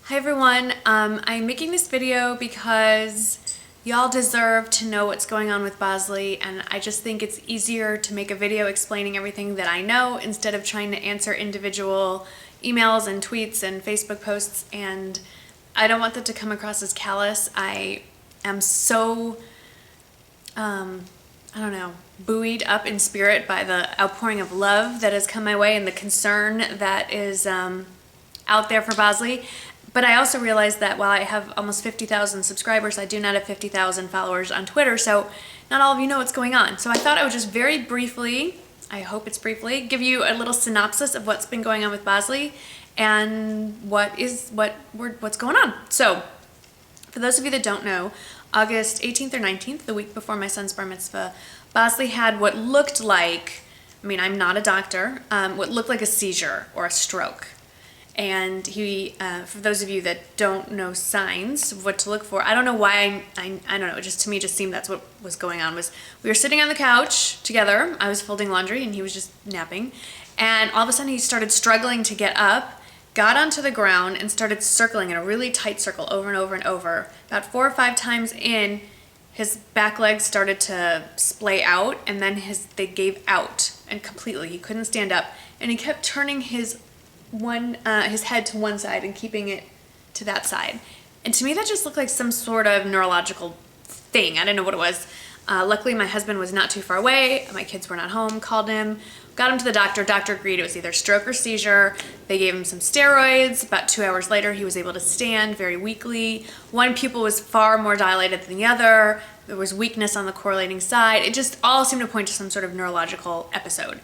Hi everyone, I'm making this video because y'all deserve to know what's going on with Bosley, and I just think it's easier to make a video explaining everything that I know instead of trying to answer individual emails and tweets and Facebook posts, and I don't want that to come across as callous. I am so, I don't know, buoyed up in spirit by the outpouring of love that has come my way and the concern that is out there for Bosley. But I also realized that while I have almost 50,000 subscribers, I do not have 50,000 followers on Twitter, so not all of you know what's going on. So I thought I would just very briefly, I hope it's briefly, give you a little synopsis of what's been going on with Bosley and what's going on. So for those of you that don't know, August 18th or 19th, the week before my son's bar mitzvah, Bosley had what looked like, I mean, I'm not a doctor, what looked like a seizure or a stroke. And he, for those of you that don't know signs of what to look for, I don't know why, I don't know, just to me just seemed that's what was going on. Was we were sitting on the couch together, I was folding laundry and he was just napping, and all of a sudden he started struggling to get up, got onto the ground and started circling in a really tight circle over and over and over. About 4 or 5 times in, his back legs started to splay out, and then they gave out and completely, he couldn't stand up, and he kept turning his head to one side and keeping it to that side. And to me that just looked like some sort of neurological thing. I didn't know what it was. Luckily my husband was not too far away. My kids were not home. Called him, got him to the doctor. Doctor agreed it was either stroke or seizure. They gave him some steroids. About 2 hours later he was able to stand very weakly. One pupil was far more dilated than the other. There was weakness on the correlating side. It just all seemed to point to some sort of neurological episode.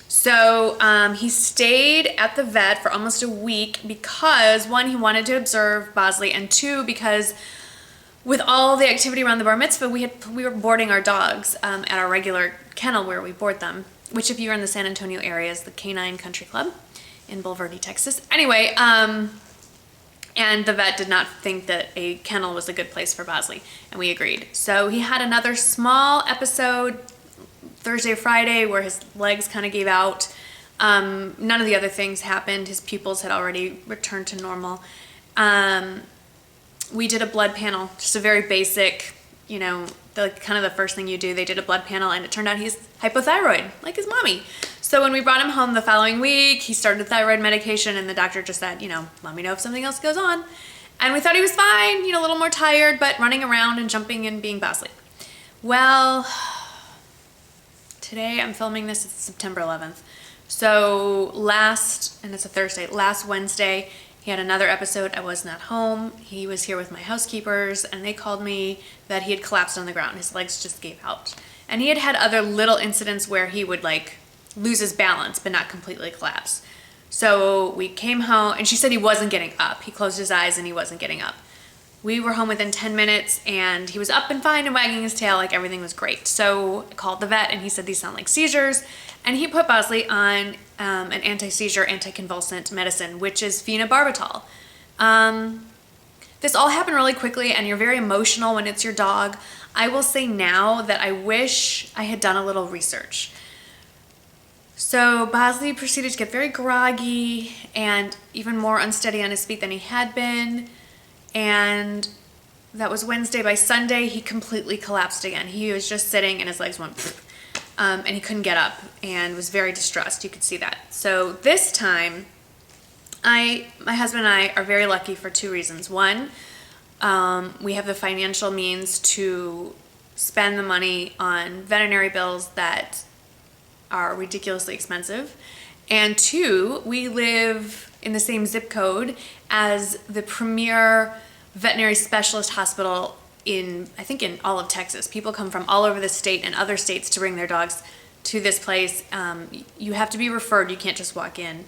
So he stayed at the vet for almost a week because, one, he wanted to observe Bosley, and two, because with all the activity around the bar mitzvah, we were boarding our dogs at our regular kennel where we board them, which if you're in the San Antonio area is the Canine Country Club in Bulverde, Texas. Anyway, and the vet did not think that a kennel was a good place for Bosley, and we agreed. So he had another small episode Thursday or Friday where his legs kind of gave out. None of the other things happened. His pupils had already returned to normal. We did a blood panel, just a very basic, you know, kind of the first thing you do. They did a blood panel and it turned out he's hypothyroid, like his mommy. So when we brought him home the following week, he started thyroid medication and the doctor just said, you know, let me know if something else goes on. And we thought he was fine, you know, a little more tired, but running around and jumping and being Bosley. Well, today I'm filming this, it's September 11th. So and it's a Thursday, last Wednesday, he had another episode. I was not home. He was here with my housekeepers and they called me that he had collapsed on the ground. His legs just gave out. And he had had other little incidents where he would like lose his balance but not completely collapse. So we came home and she said he wasn't getting up. He closed his eyes and he wasn't getting up. We were home within 10 minutes and he was up and fine and wagging his tail like everything was great. So I called the vet and he said these sound like seizures, and he put Bosley on an anti-seizure, anticonvulsant medicine, which is phenobarbital. This all happened really quickly and you're very emotional when it's your dog. I will say now that I wish I had done a little research. So Bosley proceeded to get very groggy and even more unsteady on his feet than he had been. And that was Wednesday. By Sunday, he completely collapsed again. He was just sitting and his legs went, and he couldn't get up and was very distressed. You could see that. So this time, my husband and I are very lucky for 2 reasons. One, we have the financial means to spend the money on veterinary bills that are ridiculously expensive. And 2, we live in the same zip code as the premier veterinary specialist hospital I think in all of Texas. People come from all over the state and other states to bring their dogs to this place. You have to be referred, you can't just walk in.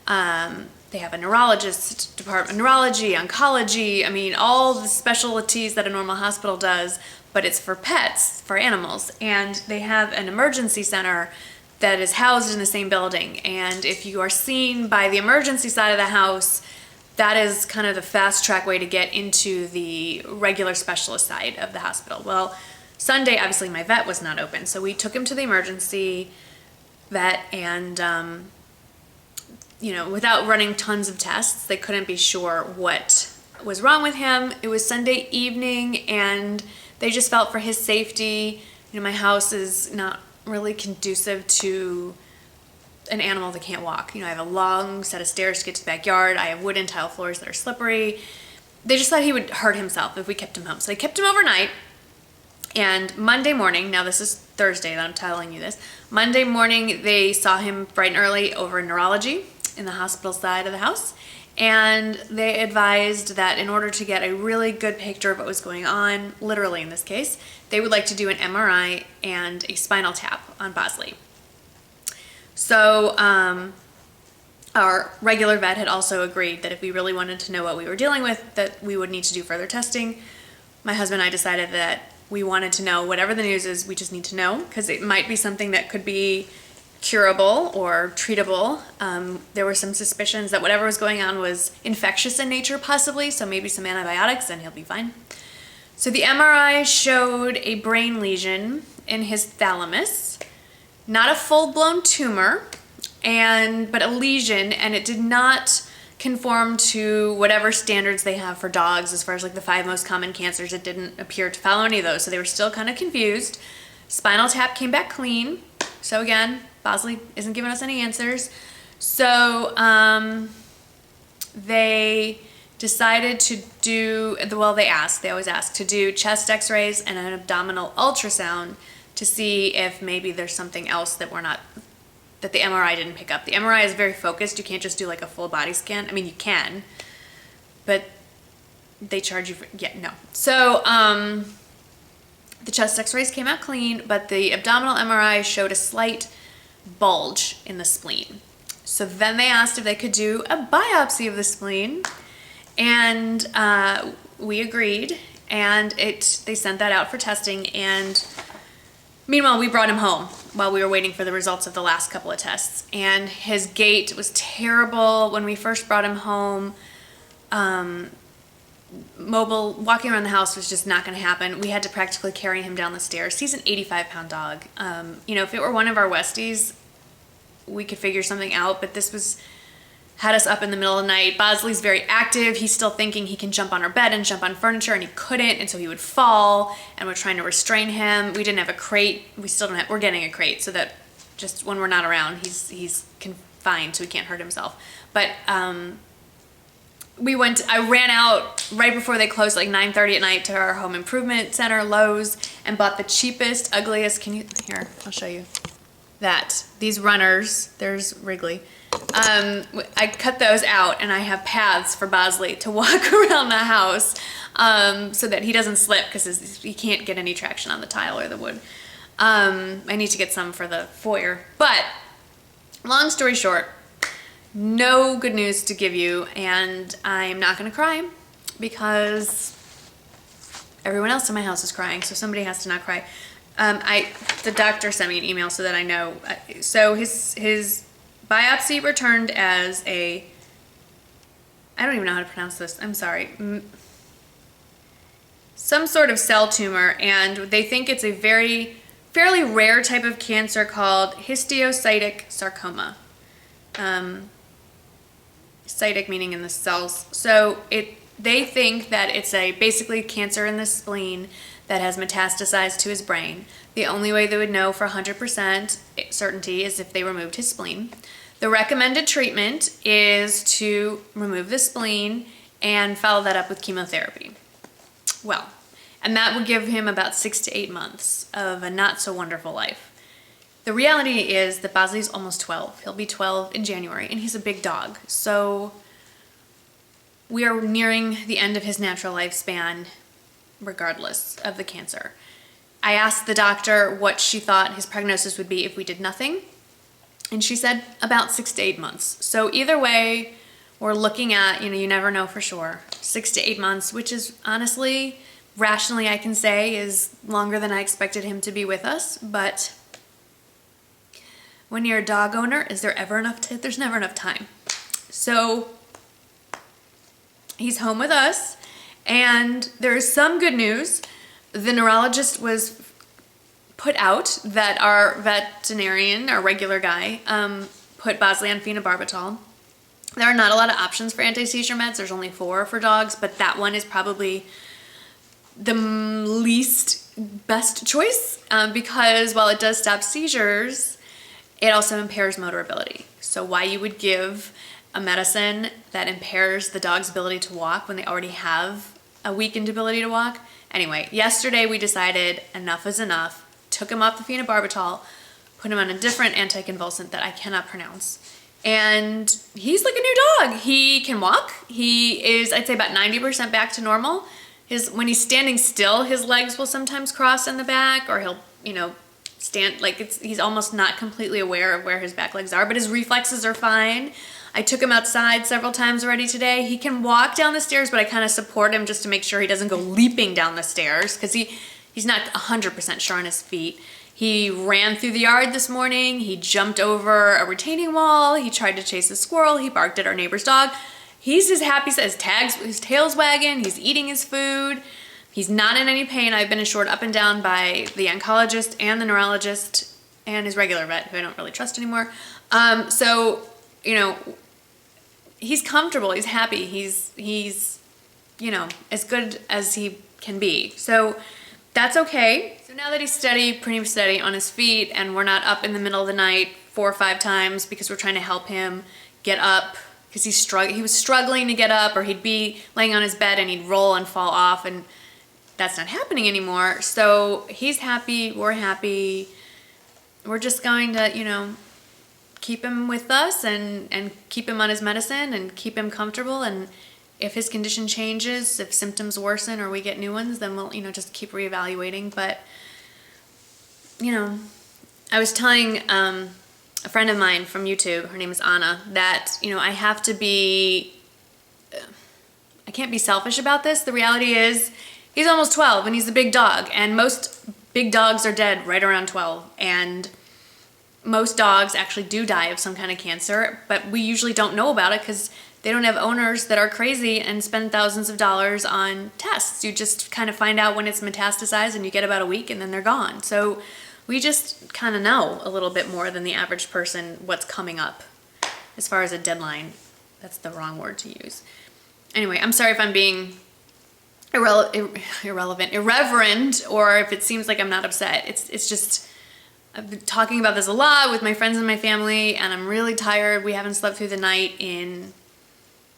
They have a neurologist department, neurology, oncology, I mean, all the specialties that a normal hospital does, but it's for pets, for animals. And they have an emergency center that is housed in the same building. And if you are seen by the emergency side of the house, that is kind of the fast track way to get into the regular specialist side of the hospital. Well, Sunday, obviously my vet was not open, so we took him to the emergency vet, and without running tons of tests, they couldn't be sure what was wrong with him. It was Sunday evening, and they just felt for his safety. My house is not really conducive to an animal that can't walk. I have a long set of stairs to get to the backyard. I have wooden tile floors that are slippery. They just thought he would hurt himself if we kept him home. So they kept him overnight. And Monday morning, now this is Thursday that I'm telling you this, Monday morning they saw him bright and early over in neurology in the hospital side of the house. And they advised that in order to get a really good picture of what was going on, literally in this case, they would like to do an MRI and a spinal tap on Bosley. So our regular vet had also agreed that if we really wanted to know what we were dealing with, that we would need to do further testing. My husband and I decided that we wanted to know whatever the news is, we just need to know, because it might be something that could be curable or treatable. There were some suspicions that whatever was going on was infectious in nature, possibly, so maybe some antibiotics and he'll be fine. So the MRI showed a brain lesion in his thalamus, not a full-blown tumor, but a lesion, and it did not conform to whatever standards they have for dogs as far as like the 5 most common cancers. It didn't appear to follow any of those, so they were still kind of confused. Spinal tap came back clean. So again, Bosley isn't giving us any answers. So they decided to do, they always ask, to do chest x-rays and an abdominal ultrasound to see if maybe there's something else that that the MRI didn't pick up. The MRI is very focused. You can't just do like a full body scan. I mean, you can, but they charge you for, no. So the chest x-rays came out clean, but the abdominal MRI showed a slight bulge in the spleen. So then they asked if they could do a biopsy of the spleen, and we agreed, and they sent that out for testing. And meanwhile, we brought him home while we were waiting for the results of the last couple of tests, and his gait was terrible when we first brought him home. Walking around the house was just not going to happen. We had to practically carry him down the stairs. He's an 85-pound dog. If it were one of our Westies, we could figure something out, but this had us up in the middle of the night. Bosley's very active. He's still thinking he can jump on our bed and jump on furniture, and he couldn't, and so he would fall, and we're trying to restrain him. We didn't have a crate. We still don't have, we're getting a crate so that just when we're not around, he's confined so he can't hurt himself. But I ran out right before they closed, like 9:30 at night, to our home improvement center, Lowe's, and bought the cheapest, ugliest, here, I'll show you. These runners, there's Wrigley. I cut those out, and I have paths for Bosley to walk around the house so that he doesn't slip, because he can't get any traction on the tile or the wood. I need to get some for the foyer. But long story short, no good news to give you, and I'm not going to cry because everyone else in my house is crying, so somebody has to not cry. The doctor sent me an email so that I know. So his biopsy returned as I don't even know how to pronounce this, I'm sorry, some sort of cell tumor, and they think it's a fairly rare type of cancer called histiocytic sarcoma. Cytic meaning in the cells. So they think that it's basically cancer in the spleen that has metastasized to his brain. The only way they would know for 100% certainty is if they removed his spleen. The recommended treatment is to remove the spleen and follow that up with chemotherapy. Well, and that would give him about 6 to 8 months of a not so wonderful life. The reality is that Bosley's almost 12. He'll be 12 in January, and he's a big dog. So we are nearing the end of his natural lifespan, regardless of the cancer. I asked the doctor what she thought his prognosis would be if we did nothing, and she said about 6 to 8 months. So either way, we're looking at, you never know for sure, 6 to 8 months, which is honestly, rationally I can say, is longer than I expected him to be with us, but when you're a dog owner, is there ever enough time? There's never enough time. So he's home with us, and there's some good news. The neurologist was put out that our veterinarian, our regular guy, put Bosley on phenobarbital. There are not a lot of options for anti-seizure meds. There's only 4 for dogs, but that one is probably the least best choice because while it does stop seizures, it also impairs motor ability. So why you would give a medicine that impairs the dog's ability to walk when they already have a weakened ability to walk? Anyway, yesterday we decided enough is enough, took him off the phenobarbital, put him on a different anticonvulsant that I cannot pronounce. And he's like a new dog. He can walk. He is, I'd say, about 90% back to normal. When he's standing still, his legs will sometimes cross in the back, or he'll, you know, stand like he's almost not completely aware of where his back legs are, but his reflexes are fine. I took him outside several times already today. He can walk down the stairs, but I kind of support him just to make sure he doesn't go leaping down the stairs because he's not 100% sure on his feet. He ran through the yard this morning. He jumped over a retaining wall. He tried to chase a squirrel. He barked at our neighbor's dog. He's as happy as his tail's wagging. He's eating his food. He's not in any pain. I've been assured up and down by the oncologist and the neurologist and his regular vet, who I don't really trust anymore. So, you know, he's comfortable. He's happy. He's, you know, as good as he can be. So that's okay. So now that he's pretty steady on his feet, and we're not up in the middle of the night 4 or 5 times because we're trying to help him get up because he was struggling to get up, or he'd be laying on his bed and he'd roll and fall off, and that's not happening anymore. So he's happy, we're happy. We're just going to, you know, keep him with us and keep him on his medicine and keep him comfortable. And if his condition changes, if symptoms worsen or we get new ones, then we'll, you know, just keep reevaluating. But, you know, I was telling a friend of mine from YouTube, her name is Anna, that, you know, I can't be selfish about this. The reality is he's almost 12 and he's a big dog, and most big dogs are dead right around 12. And most dogs actually do die of some kind of cancer, but we usually don't know about it because they don't have owners that are crazy and spend thousands of dollars on tests. You just kind of find out when it's metastasized and you get about a week and then they're gone. So we just kind of know a little bit more than the average person what's coming up as far as a deadline. That's the wrong word to use. Anyway, I'm sorry if I'm being irreverent, or if it seems like I'm not upset. It's just, I've been talking about this a lot with my friends and my family, and I'm really tired. We haven't slept through the night in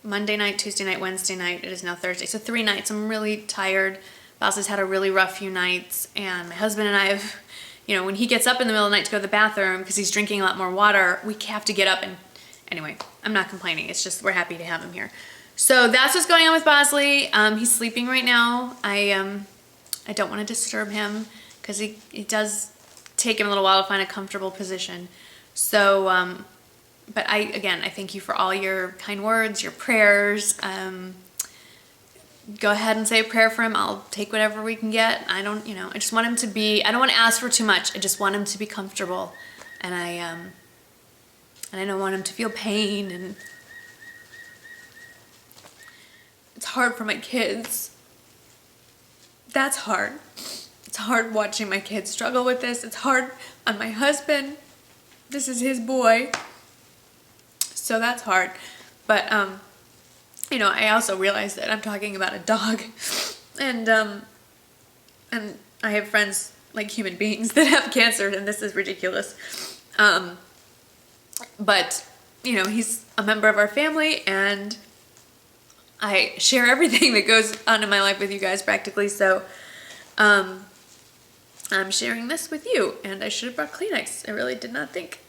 Monday night, Tuesday night, Wednesday night. It is now Thursday. So 3 nights. I'm really tired. Bosley's had a really rough few nights, and my husband and I have, you know, when he gets up in the middle of the night to go to the bathroom because he's drinking a lot more water, we have to get up. And anyway, I'm not complaining. It's just we're happy to have him here. So that's what's going on with Bosley. He's sleeping right now. I don't want to disturb him because it does take him a little while to find a comfortable position. So, but I thank you for all your kind words, your prayers. Go ahead and say a prayer for him. I'll take whatever we can get. I just want him to be, I don't want to ask for too much. I just want him to be comfortable. And I don't want him to feel pain, and it's hard for my kids. That's hard. It's hard watching my kids struggle with this. It's hard on my husband. This is his boy. So that's hard. But, you know, I also realize that I'm talking about a dog. And I have friends, like human beings, that have cancer, and this is ridiculous. But, you know, he's a member of our family, and I share everything that goes on in my life with you guys practically. So, I'm sharing this with you, and I should have brought Kleenex. I really did not think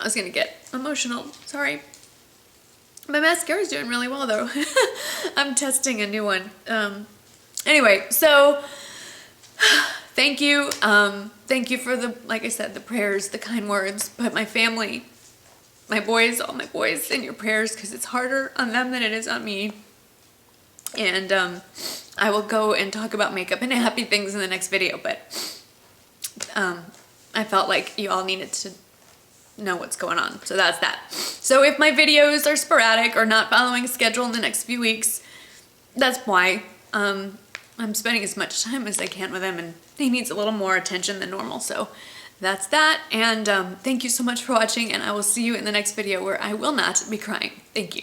I was gonna get emotional. Sorry. My mascara's doing really well though. I'm testing a new one. Anyway, so thank you. Thank you for like I said, the prayers, the kind words, but my family, my boys, all my boys, in your prayers, because it's harder on them than it is on me. And I will go and talk about makeup and happy things in the next video, but I felt like you all needed to know what's going on. So that's that. So if my videos are sporadic or not following a schedule in the next few weeks, that's why. I'm spending as much time as I can with him, and he needs a little more attention than normal. So that's that, and thank you so much for watching, and I will see you in the next video where I will not be crying. Thank you.